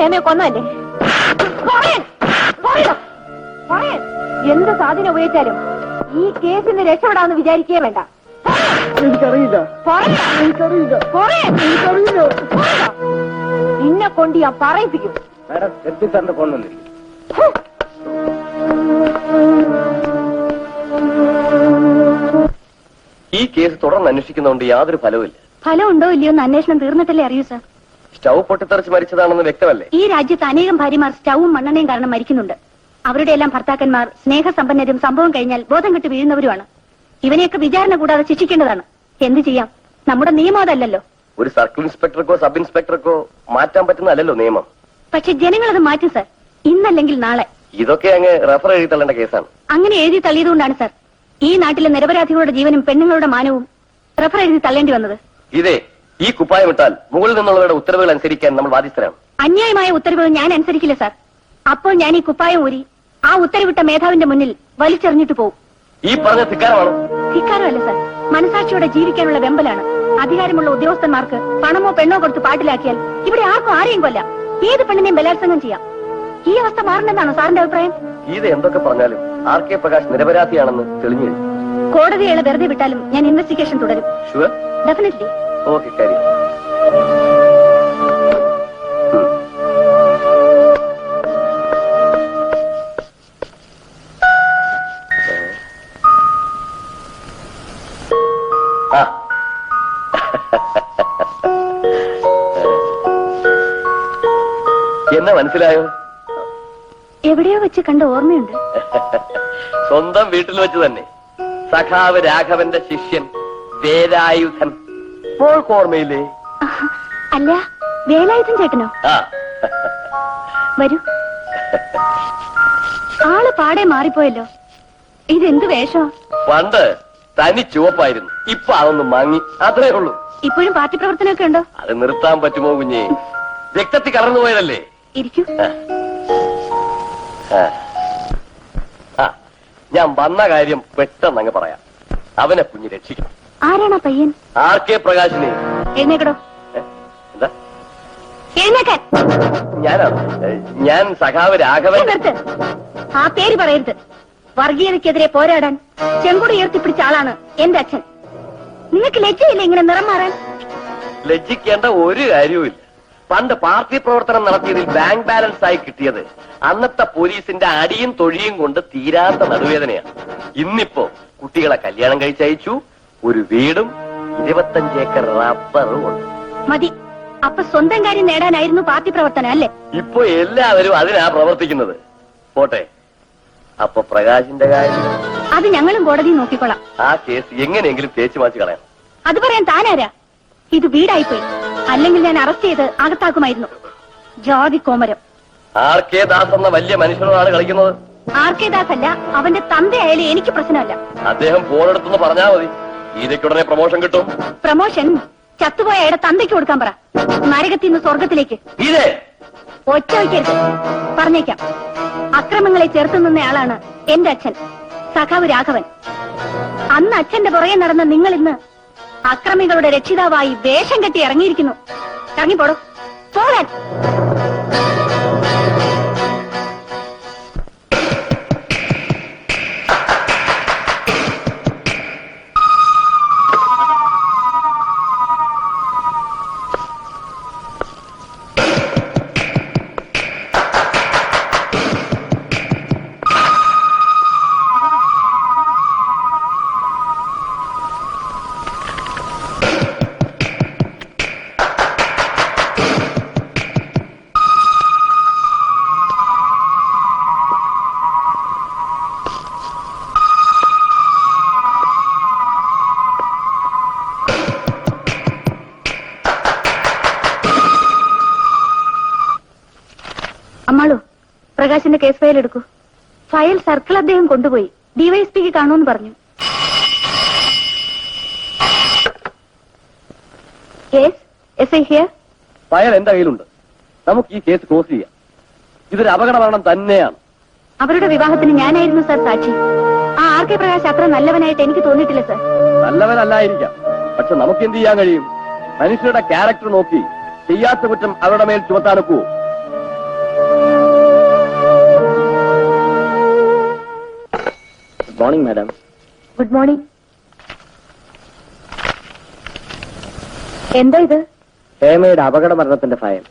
ഹേമയെ കൊന്നല്ലേ? എന്ത് സാധനം ഉപയോഗിച്ചാലും ഈ കേസിന് രക്ഷപ്പെടാമെന്ന് വിചാരിക്കേ വേണ്ട. എനിക്കറിയില്ല. നിന്നെ കൊണ്ട് ഞാൻ പറയിപ്പിക്കും. മാഡം സാറിന്റെ ഫോൺ വന്നിരിക്കും. ഈ കേസ് തുടർന്ന് അന്വേഷിക്കുന്നതുകൊണ്ട് യാതൊരു ഫലവുമില്ല. ഫലം ഉണ്ടോ ഇല്ലയോ എന്ന് അന്വേഷണം തീർന്നിട്ടല്ലേ അറിയൂ സാർ. സ്റ്റൗ പൊട്ടിത്തെറിച്ച് മരിച്ചതാണെന്ന് വ്യക്തമല്ലേ? ഈ രാജ്യത്ത് അനേകം ഭാര്യമാർ സ്റ്റൗവും മണ്ണെണ്ണയും കാരണം മരിക്കുന്നുണ്ട്. അവരുടെ എല്ലാം ഭർത്താക്കന്മാർ സ്നേഹസമ്പന്നരും സംഭവം കഴിഞ്ഞാൽ ബോധം കെട്ട് വീഴുന്നവരുമാണ്. ഇവനെയൊക്കെ വിചാരണ കൂടാതെ ശിക്ഷിക്കേണ്ടതാണ്. എന്ത് ചെയ്യാം, നമ്മുടെ നിയമം അതല്ലല്ലോ. ഒരു സർക്കിൾ ഇൻസ്പെക്ടർക്കോ സബ് ഇൻസ്പെക്ടർക്കോ മാറ്റാൻ പറ്റുന്നതല്ലോ നിയമം. പക്ഷെ ജനങ്ങളത് മാറ്റും സാർ, ഇന്നല്ലെങ്കിൽ നാളെ. ഇതൊക്കെ അങ്ങ് റഫർ എഴുതി തള്ളേണ്ട കേസാണ്. അങ്ങനെ എഴുതി തള്ളിയതുകൊണ്ടാണ് സാർ ഈ നാട്ടിലെ നിരപരാധികളുടെ ജീവനും പെണ്ണുങ്ങളുടെ മാനവും റഫർ എഴുതി തള്ളേണ്ടി വന്നത്. ഇതേ ഈ കുപ്പായം ഇട്ടാൽ മുകളിൽ നിന്നുള്ളവരുടെ ഉത്തരവുകൾ അനുസരിക്കാൻ നമ്മൾ ബാധ്യസ്ഥരാണ്. അന്യായമായ ഉത്തരവുകൾ ഞാൻ അനുസരിക്കില്ല സാർ. അപ്പോൾ ഞാൻ ഈ കുപ്പായം ഊരി ആ ഉത്തരവിട്ട മേധാവിന്റെ മുന്നിൽ വലിച്ചെറിഞ്ഞിട്ട് പോകും. ഈ പറഞ്ഞ ധിക്കാരമാണോ? ധിക്കാരമല്ല സാർ, മനസാക്ഷിയോടെ ജീവിക്കാനുള്ള വെമ്പലാണ്. അധികാരമുള്ള ഉദ്യോഗസ്ഥന്മാർക്ക് പണമോ പെണ്ണോ കൊടുത്ത് പാട്ടിലാക്കിയാൽ ഇവിടെ ആർക്കും ആരെയും കൊല്ലാം, ഏത് പെണ്ണിനെയും ബലാത്സംഗം ചെയ്യാം. ഈ അവസ്ഥ മാറണമെന്നാണോ സാറിന്റെ അഭിപ്രായം? ഇത് എന്തൊക്കെ പറഞ്ഞാലും ആർ കെ പ്രകാശ് നിരപരാധിയാണെന്ന് തെളിഞ്ഞു. കോടതികളെ വെറുതെ വിട്ടാലും ഞാൻ ഇൻവെസ്റ്റിഗേഷൻ തുടരും. ഷുവർ? ഡെഫിനറ്റ്ലി. ഓക്കെ, കാര്യം. എന്നെ മനസ്സിലായോ? എവിടെയോ വെച്ച് കണ്ട ഓർമ്മയുണ്ട്. സ്വന്തം വീട്ടിൽ വെച്ച് തന്നെ. സഖാവ് രാഘവന്റെ ശിഷ്യൻ വേലായുധൻ. ഓർമ്മയില്ലേ? അല്ല, വേലായുധൻ ചേട്ടനോ? വരൂ. ആള് പാടെ മാറിപ്പോയല്ലോ. ഇതെന്ത് വേഷോ? പണ്ട് തനി ചുവപ്പായിരുന്നു, ഇപ്പൊ അതൊന്ന് മങ്ങി, അത്രേ ഉള്ളൂ. ഇപ്പോഴും പാർട്ടി പ്രവർത്തനമൊക്കെ ഉണ്ടോ? അത് നിർത്താൻ പറ്റുമോ കുഞ്ഞേ? രക്തത്തിൽ കലർന്നു പോയതല്ലേ. ഇരിക്കൂ. ഞാൻ വന്ന കാര്യം പെട്ടെന്ന് അങ്ങ് പറയാം. അവനെ കുഞ്ഞ് രക്ഷിക്കണം. ആരാണ് ആ പയ്യൻ? ആർ കെ പ്രകാശിനെ. എഴുന്നേക്കടോ. എന്താ? എഴുന്നേക്കാൻ. ഞാൻ സഖാവ് രാഘവൻ. ആ പേര് പറയരുത്. വർഗീയതയ്ക്കെതിരെ പോരാടാൻ ചെങ്കുടി ഉയർത്തിപ്പിടിച്ച ആളാണ് എന്റെ അച്ഛൻ. നിങ്ങൾക്ക് ലജ്ജയില്ല ഇങ്ങനെ നിറം മാറാൻ? ലജ്ജിക്കേണ്ട ഒരു കാര്യവുമില്ല. പണ്ട് പാർട്ടി പ്രവർത്തനം നടത്തിയതിൽ ബാങ്ക് ബാലൻസ് ആയി കിട്ടിയത് അന്നത്തെ പോലീസിന്റെ അടിയും തൊഴിയും കൊണ്ട് തീരാത്ത നടുവേദനയാണ്. ഇന്നിപ്പോ കുട്ടികളെ കല്യാണം കഴിച്ചയച്ചു, ഒരു വീടും 25 ഏക്കർ റബ്ബറും ഉണ്ട്. മതി. അപ്പൊ സ്വന്തം കാര്യം നേടാനായിരുന്നു പാർട്ടി പ്രവർത്തനം അല്ലേ? ഇപ്പൊ എല്ലാവരും അതിനാ പ്രവർത്തിക്കുന്നത്. പോട്ടെ, അപ്പൊ പ്രകാശിന്റെ കാര്യം? അത് ഞങ്ങളും കോടതി നോക്കിക്കൊള്ളാം. ആ കേസ് എങ്ങനെയെങ്കിലും തേച്ചു മാച്ച് കളയാം. അത് പറയാൻ താനാരാ? ഇത് വീടായിപ്പോയി. അല്ലെങ്കിൽ ഞാൻ അറസ്റ്റ് ചെയ്ത് അകത്താക്കുമായിരുന്നു. ജാതി കോമരം. ആർ കെ ദാസ് എന്ന വലിയ മനുഷ്യനോടാണ് കളിക്കുന്നത്. ആർ കെ ദാസ് അല്ല, അവന്റെ തന്തയായാലും എനിക്ക് പ്രശ്നമല്ല. അദ്ദേഹം ഫോണെടുത്തെന്ന് പറഞ്ഞാൽ മതി, ഇതയ്ക്കുടനെ പ്രൊമോഷൻ കിട്ടും. പ്രൊമോഷൻ ചത്തുപോയ അയാളുടെ തന്തയ്ക്ക് കൊടുക്കാൻ പറ. നരകത്തിൽ നിന്ന് സ്വർഗത്തിലേക്ക്. ഇതേ ഒറ്റ വയ്ക്കരുത്, പറഞ്ഞേക്കാം. അക്രമങ്ങളെ ചേർത്ത് നിന്നയാളാണ് എന്റെ അച്ഛൻ സഖാവ് രാഘവൻ. അന്ന് അച്ഛന്റെ പുറകെ നടന്ന നിങ്ങൾ ഇന്ന് അക്രമികളുടെ രക്ഷിതാവായി വേഷം കെട്ടി ഇറങ്ങിയിരിക്കുന്നു. ഇറങ്ങിപ്പോടോ, പോകാൻ. അമ്മാളു, പ്രകാശിന്റെ കേസ് ഫയൽ എടുക്കൂ. ഫയൽ സർക്കിൾ അദ്ദേഹം കൊണ്ടുപോയി ഡിവൈഎസ്പിക്ക് കാണുമെന്ന് പറഞ്ഞു. ഫയൽ എന്റെ കയ്യിലുണ്ട്. നമുക്ക് ഈ കേസ് ക്ലോസ് ചെയ്യാം. ഇതൊരു അപകട മരണം തന്നെയാണ്. അവരുടെ വിവാഹത്തിന് ഞാനായിരുന്നു സാർ സാക്ഷി. ആ ആർ കെ പ്രകാശ് അത്ര നല്ലവനായിട്ട് എനിക്ക് തോന്നിയിട്ടില്ല സാർ. നല്ലവനല്ലായിരിക്കാം, പക്ഷെ നമുക്ക് എന്ത് ചെയ്യാൻ കഴിയും? മനുഷ്യരുടെ ക്യാരക്ടർ നോക്കി ചെയ്യാത്ത കുറ്റം അവരുടെ മേൽ ചുമത്താനൊക്കുവോ? Morning madam. Good morning. എന്താ ഇത്? ഹേമയുടെ അപകട മരണത്തിന്റെ ഫയൽ.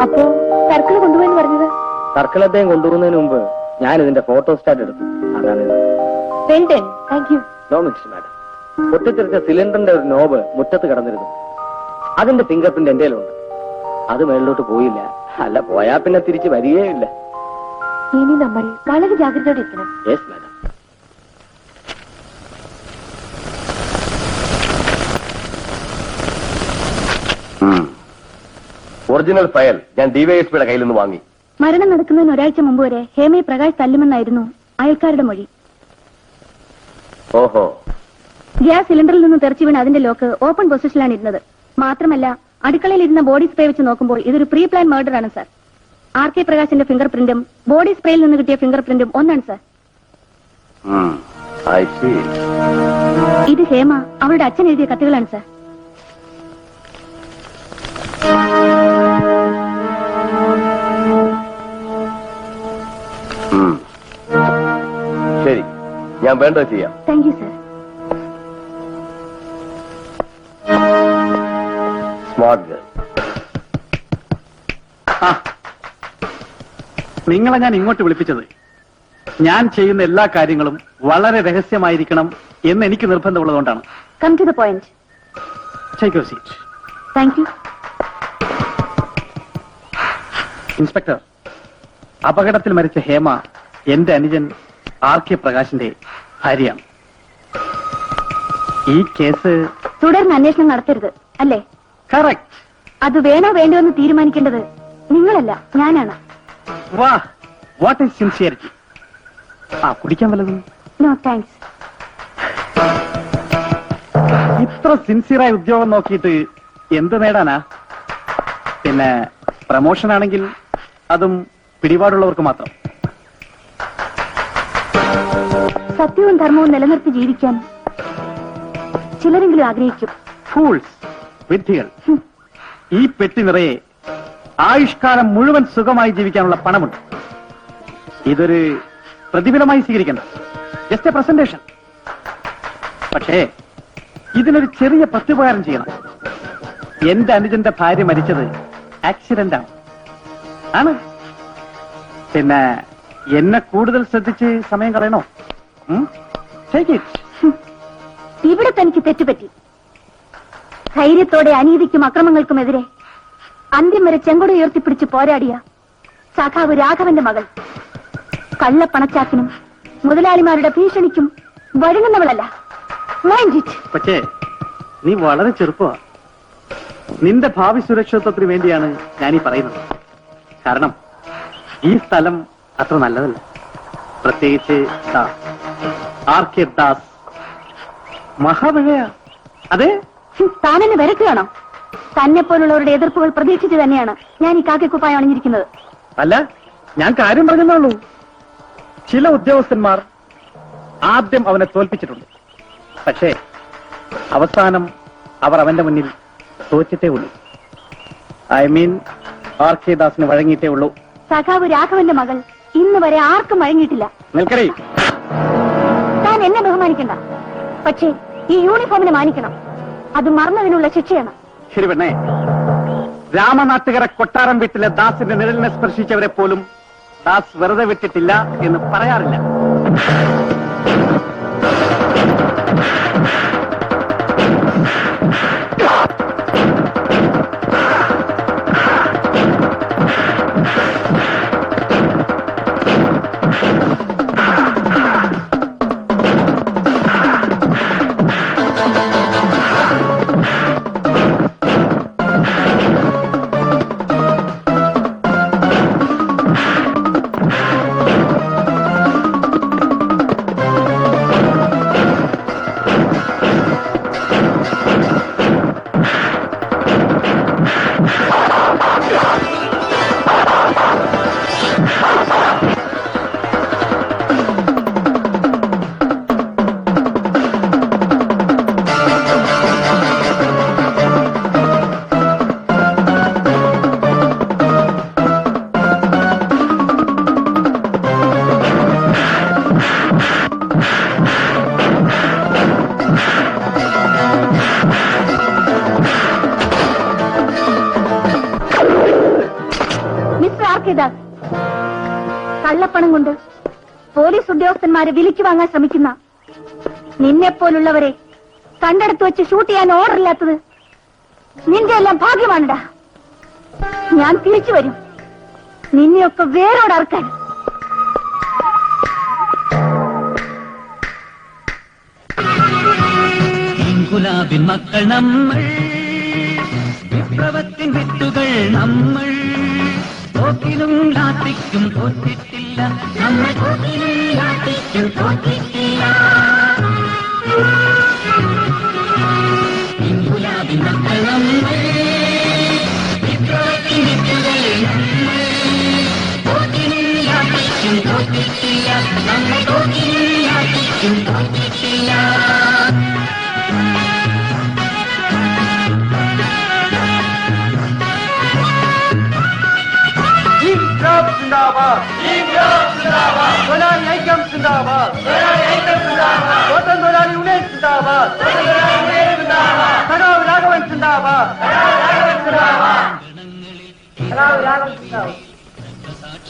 അപ്പോ സർക്കിൾ കൊണ്ടുപോയെന്ന് പറഞ്ഞത്? സർക്കിൾ അദ്ദേഹം കൊണ്ടുപോകുന്നതിന് മുമ്പ് ഞാൻ ഇതിന്റെ ഫോട്ടോസ്റ്റാറ്റ് എടുത്തു. അതാണിത്. Well done. Thank you. No minutes madam. പൊട്ടിത്തെറിച്ച സിലിണ്ടറിന്റെ ഒരു നോബ് മുറ്റത്ത് കിടന്നിരുന്നു. അതിന്റെ ഫിംഗർ പ്രിന്റ് എന്റെ കയ്യിലുണ്ട്. അത് മേളിലോട്ട് പോയില്ല. അല്ല, പോയാ പിന്നെ തിരിച്ച് വരികയില്ല. ഇനി നമ്മൾ വളരെ ജാഗ്രതയോടെ ഇരിക്കണം. Yes madam. ഒറിജിനൽ ഫയൽ ഞാൻ ഡിവൈഎസ്പിയുടെ കയ്യിൽ നിന്ന് വാങ്ങി. മരണം നടക്കുന്നതിന് ഒരാഴ്ച മുമ്പ് വരെ ഹേമയെ പ്രകാശ് തല്ലുമെന്നായിരുന്നു അയൽക്കാരുടെ മൊഴി. ഓഹോ. ഗ്യാസ് സിലിണ്ടറിൽ നിന്ന് തെറിച്ചു വീണ് അതിന്റെ ലോക്ക് ഓപ്പൺ പൊസിഷനിലാണ് ഇരുന്നത്. മാത്രമല്ല, അടുക്കളയിൽ ഇരുന്ന ബോഡി സ്പ്രേ വെച്ച് നോക്കുമ്പോൾ ഇതൊരു പ്രീ പ്ലാൻ മർഡർ ആണ് സാർ. RK പ്രകാശിന്റെ ഫിംഗർ പ്രിന്റും ബോഡി സ്പ്രേയിൽ നിന്ന് കിട്ടിയ ഫിംഗർ പ്രിന്റും ഒന്നാണ് സാർ. ഇത് ഹേമ അവളുടെ അച്ഛൻ എഴുതിയ കത്തുകളാണ് സാർ. ശരി, ഞാൻ വേണ്ടത് ചെയ്യാം. Thank you sir. Smart girl. നിങ്ങളെ ഞാൻ ഇങ്ങോട്ട് വിളിപ്പിച്ചത് ഞാൻ ചെയ്യുന്ന എല്ലാ കാര്യങ്ങളും വളരെ രഹസ്യമായിരിക്കണം എന്ന് എനിക്ക് നിർബന്ധമുള്ളതുകൊണ്ടാണ്. Come to the point. Take your seat. Thank you. Inspector, അപകടത്തിൽ മരിച്ച ഹേമ എന്റെ അനുജൻ RK പ്രകാശിന്റെ ഭാര്യയാണ്. ഈ കേസ് തുടർന്ന് അന്വേഷണം നടത്തരുത്, അല്ലേ? കറക്റ്റ്. അത് വേണോ വേണ്ടോ എന്ന് തീരുമാനിക്കേണ്ടത് നിങ്ങളല്ല, ഞാനാണ്. വാ, വാട്ട് ഈസ് സിൻസിയറിറ്റി. കുടിക്കാൻ വല്ലതും? No thanks. ഇത്ര സിൻസിയറായ ഉദ്യോഗം നോക്കിയിട്ട് എന്ത് നേടാനാ? പിന്നെ പ്രമോഷൻ ആണെങ്കിൽ അതും പിടിപാടുള്ളവർക്ക് മാത്രം. സത്യവും ധർമ്മവും നിലനിർത്തി ജീവിക്കാൻ ചിലരെങ്കിലും ആഗ്രഹിക്കും. ഫൂൾസ്, വിഡ്ഢികൾ. ഈ പെട്ടി നിറയെ ആയുഷ്കാലം മുഴുവൻ സുഖമായി ജീവിക്കാനുള്ള പണമുണ്ട്. ഇതൊരു പ്രതിഫലമായി സ്വീകരിക്കണ്ട, ജസ്റ്റ് എ പ്രസന്റേഷൻ. പക്ഷേ ഇതിനൊരു ചെറിയ പ്രത്യുപകാരം ചെയ്യണം. എന്റെ അനുജന്റെ ഭാര്യ മരിച്ചത് ആക്സിഡന്റ് ആണ്. പിന്നെ എന്നെ കൂടുതൽ ശ്രദ്ധിച്ച് സമയം കളയണോ? Take it. ഇവിടെ തനിക്ക് തെറ്റുപറ്റി. ധൈര്യത്തോടെ അനീതിക്കും അക്രമങ്ങൾക്കുമെതിരെ അന്ത്യം വരെ ചെങ്കൊടി ഉയർത്തിപ്പിടിച്ച് പോരാടിയ സഖാവ് രാഘവന്റെ മകൾ കള്ളപ്പണച്ചാക്കിനും മുതലാളിമാരുടെ ഭീഷണിക്കും വഴങ്ങുന്നവളല്ല. Mind it. പക്ഷേ നീ വളരെ ചെറുപ്പമാ. നിന്റെ ഭാവി സുരക്ഷിതത്വത്തിന് വേണ്ടിയാണ് ഞാനീ പറയുന്നത്. കാരണം ഈ സ്ഥലം അത്ര നല്ലതല്ല. പ്രത്യേകിച്ച് RK ദാസ് മഹാവിജയ. അതെ, താനെന്നെ വരക്കുകയാണോ? തന്നെ പോലുള്ളവരുടെ എതിർപ്പുകൾ പ്രതീക്ഷിച്ച് തന്നെയാണ് ഞാൻ ഈ കാക്കിക്കുപ്പായം അണിഞ്ഞിരിക്കുന്നത്. അല്ല, ഞാൻ കാര്യം പറഞ്ഞതേ ഉള്ളൂ. ചില ഉദ്യോഗസ്ഥന്മാർ ആദ്യം അവനെ തോൽപ്പിച്ചിട്ടുണ്ട്. പക്ഷേ അവസാനം അവർ അവന്റെ മുന്നിൽ തോറ്റിട്ടേ ഉള്ളൂ. ഐ മീൻ RK ദാസിന് വഴങ്ങിയിട്ടേ ഉള്ളൂ. സഖാവ് രാഘവന്റെ മകൾ ഇന്ന് വരെ ആർക്കും വഴങ്ങിയിട്ടില്ല. നിൽക്കണേ. താൻ എന്നെ ബഹുമാനിക്കണ്ട, പക്ഷേ ഈ യൂണിഫോമിനെ മാനിക്കണം. അത് മറന്നതിനുള്ള ശിക്ഷയാണ്. ശരി പെണ്ണേ, രാമനാട്ടുകര കൊട്ടാരം വീട്ടിലെ ദാസിന്റെ നിഴലിനെ സ്പർശിച്ചവരെ പോലും ദാസ് വെറുതെ വിട്ടിട്ടില്ല എന്ന് പറയാറില്ല. കള്ളപ്പണം കൊണ്ട് പോലീസ് ഉദ്യോഗസ്ഥന്മാരെ വിലയ്ക്ക് വാങ്ങാൻ ശ്രമിക്കുന്ന നിന്നെപ്പോലുള്ളവരെ കണ്ടെടുത്ത് വെച്ച് ഷൂട്ട് ചെയ്യാൻ ഓർഡർ ഇല്ലാത്തത് നിന്റെ എല്ലാം ഭാഗ്യമാണടാ. ഞാൻ തിരിച്ചു വരും നിന്നെയൊക്കെ വേരോടർക്കാൻ. ഗുലാബിൻ മക്കൾ നമ്മൾ, വിപ്ലവത്തിൻ വിത്തുകൾ നമ്മൾ. തോക്കിലും ലാത്തിക്കും തോറ്റിട്ടില്ല, നമ്മൾ തോക്കിലും ലാത്തിക്കും തോറ്റിട്ടില്ല. ഗുലാബിൻ മക്കൾ നമ്മൾ, വിപ്ലവത്തിൻ വിത്തുകൾ നമ്മൾ. തോക്കിലും ലാത്തിക്കും തോറ്റിട്ടില്ല, നമ്മൾ തോക്കിലും ലാത്തിക്കും തോറ്റിട്ടില്ല.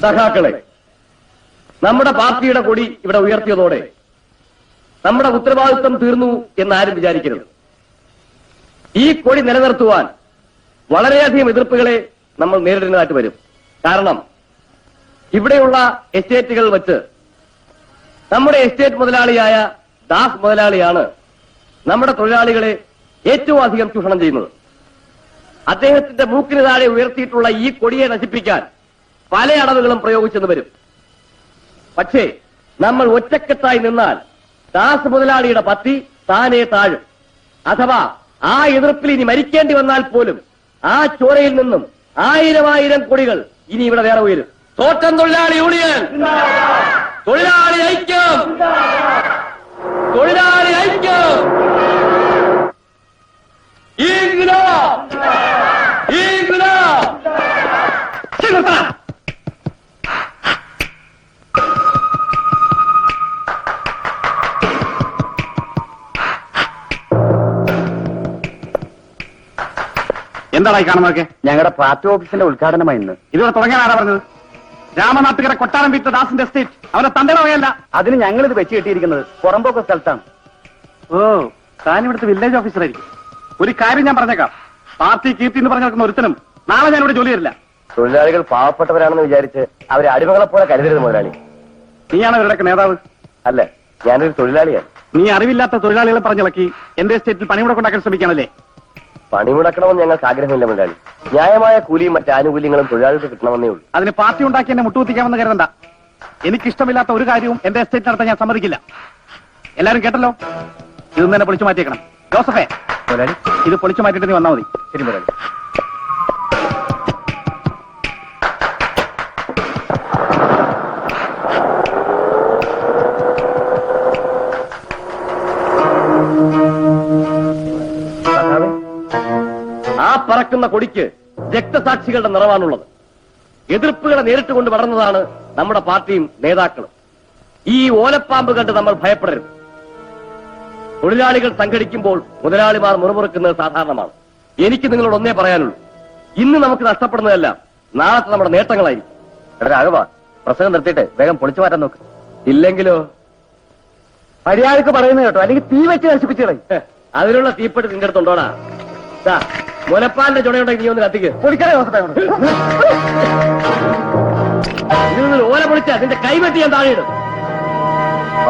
സഖാക്കളെ, നമ്മുടെ പാർട്ടിയുടെ കൊടി ഇവിടെ ഉയർത്തിയതോടെ നമ്മുടെ ഉത്തരവാദിത്വം തീർന്നു എന്നാരും വിചാരിക്കരുത്. ഈ കൊടി നിലനിർത്തുവാൻ വളരെയധികം എതിർപ്പുകളെ നമ്മൾ നേരിടുന്നതായിട്ട് വരും. കാരണം ഇവിടെയുള്ള എസ്റ്റേറ്റുകൾ വെച്ച് നമ്മുടെ എസ്റ്റേറ്റ് മുതലാളിയായ ദാസ് മുതലാളിയാണ് നമ്മുടെ തൊഴിലാളികളെ ഏറ്റവും അധികം ചൂഷണം ചെയ്യുന്നത്. അദ്ദേഹത്തിന്റെ മൂക്കിന് താഴെ ഉയർത്തിയിട്ടുള്ള ഈ കൊടിയെ നശിപ്പിക്കാൻ പല അടവുകളും പ്രയോഗിച്ചെന്ന് വരും. പക്ഷേ നമ്മൾ ഒറ്റക്കെട്ടായി നിന്നാൽ ദാസ് മുതലാളിയുടെ പത്തി താനേ താഴും. അഥവാ ആ എതിർപ്പിൽ ഇനി മരിക്കേണ്ടി വന്നാൽ പോലും ആ ചോരയിൽ നിന്നും 1000 കൊടികൾ ഇനി ഇവിടെ വേറെ ഉയരും. തോറ്റം തൊഴിലാളി യൂണിയൻ, തൊഴിലാളി ഐക്യം, തൊഴിലാളി ഐക്യം. ഇൻക്ലാബ്, ഇൻക്ലാബ്. എന്താടാ ഈ കാണുന്നതൊക്കെ? ഞങ്ങളുടെ പാർട്ടി ഓഫീസിന്റെ ഉദ്ഘാടനമായി ഇന്ന്. ഇതുവരെ തുടങ്ങാൻ ആരാ പറഞ്ഞത്? രാമനാട്ടുകര കൊട്ടാരം വിറ്റ ദാസിന്റെ എസ്റ്റേറ്റ് അവന്റെ തന്തയുടെ വകയല്ല. അതിന് ഞങ്ങളിത് വെച്ച് കെട്ടിയിരിക്കുന്നത് പുറമ്പോക്ക സ്ഥലത്താണ്. ഓ, താൻ ഇവിടുത്തെ വില്ലേജ് ഓഫീസറായിരിക്കും. ഒരു കാര്യം ഞാൻ പറഞ്ഞേക്കാം, പാർട്ടി കീർത്തി എന്ന് പറഞ്ഞു നടക്കുന്ന ഒരുത്തനും നാളെ ഞാൻ ഇവിടെ ജോലി തരില്ല. തൊഴിലാളികൾ പാവപ്പെട്ടവരാണെന്ന് വിചാരിച്ച് അവരെ അടിമകളെ പോലെ കരുതരുത് മുതലാളി. നീയാണ് ഇവരുടെയൊക്കെ നേതാവ്. അല്ല, ഞാനൊരു തൊഴിലാളിയാണ്. നീ അറിവില്ലാത്ത തൊഴിലാളികളെ പറഞ്ഞിളക്കി എന്റെ എസ്റ്റേറ്റിൽ പണിമുടക്കുണ്ടാക്കാൻ ശ്രമിക്കാനല്ലേ? പണിമുടക്കണമെന്ന് ഞങ്ങൾക്ക് ആഗ്രഹമില്ല മുതലാളി. ന്യായമായ കൂലിയും മറ്റ് ആനുകൂല്യങ്ങളും തൊഴിലാളികൾക്ക് കിട്ടണമെന്നേ ഉള്ളൂ. അതിന് പാർട്ടി ഉണ്ടാക്കി എന്നെ മുട്ടുകുത്തിക്കാമെന്ന് കരുതണ്ട. എനിക്കിഷ്ടമില്ലാത്ത ഒരു കാര്യവും എന്റെ എസ്റ്റേറ്റ് നടത്താൻ ഞാൻ സമ്മതിക്കില്ല. എല്ലാരും കേട്ടല്ലോ, ഇതൊന്നും തന്നെ പൊളിച്ചു മാറ്റിയേക്കണം. ജോസഫേ, മുതലാളി ഇത് പൊളിച്ചു മാറ്റിയിട്ട് നീ വന്നാൽ മതി. ശരി മുതലാളി. ആ പറക്കുന്ന കൊടിക്ക് രക്തസാക്ഷികളുടെ നിറവാണുള്ളത്. എതിർപ്പുകളെ നേരിട്ട് കൊണ്ട് വളർന്നതാണ് നമ്മുടെ പാർട്ടിയും നേതാക്കളും. ഈ ഓലപ്പാമ്പ് കണ്ട് നമ്മൾ ഭയപ്പെടരുത്. തൊഴിലാളികൾ സംഘടിക്കുമ്പോൾ മുതലാളിമാർ മുറുമുറുക്കുന്നത് സാധാരണമാണ്. എനിക്ക് നിങ്ങളോട് ഒന്നേ പറയാനുള്ളൂ, ഇന്ന് നമുക്ക് നഷ്ടപ്പെടുന്നതെല്ലാം നാളത്തെ നമ്മുടെ നേട്ടങ്ങളായിരിക്കും. രാഘവ, പ്രസംഗം നിർത്തിയിട്ട് വേഗം പൊളിച്ചു മാറ്റാൻ നോക്ക്. ഇല്ലെങ്കിലോ? മര്യാദക്ക് പറയുന്നത് കേട്ടോ, അല്ലെങ്കിൽ തീ വെച്ച് നശിപ്പിച്ചോളെ. അതിനുള്ള തീപ്പെട്ടി നിന്റെ അടുത്തുണ്ടോടാ? മുലപ്പാലിന്റെ ചുണയുണ്ടെങ്കിൽ നീ ഒന്ന് കത്തിക്ക്. പൊളിക്കാതെ ജോസഫേ. ഇതിൽ ഓല പൊളിച്ചാ നിന്റെ കൈവെട്ടി ഞാൻ താഴെയിടും.